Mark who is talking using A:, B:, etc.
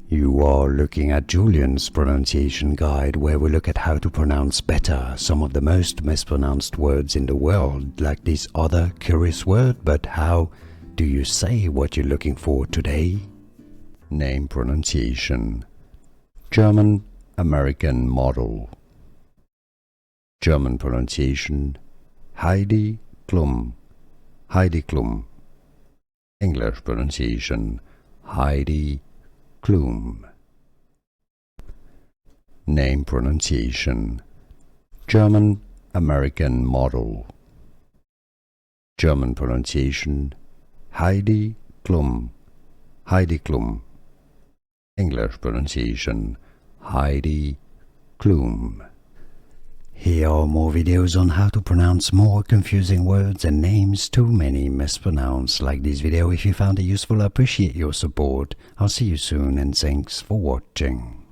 A: You are looking at Julian's pronunciation guide, where we look at how to pronounce better some of the most mispronounced words in the world, like this other curious word. But how do you say what you're looking for today? Name pronunciation. German American model. German pronunciation. Heidi Klum. Heidi Klum. English pronunciation. Heidi Klum. Name pronunciation. German American model. German pronunciation. Heidi Klum. Heidi Klum. English pronunciation. Heidi Klum. Here are more videos on how to pronounce more confusing words and names too many mispronounced. Like this video if you found it useful. I appreciate your support. I'll see you soon and thanks for watching.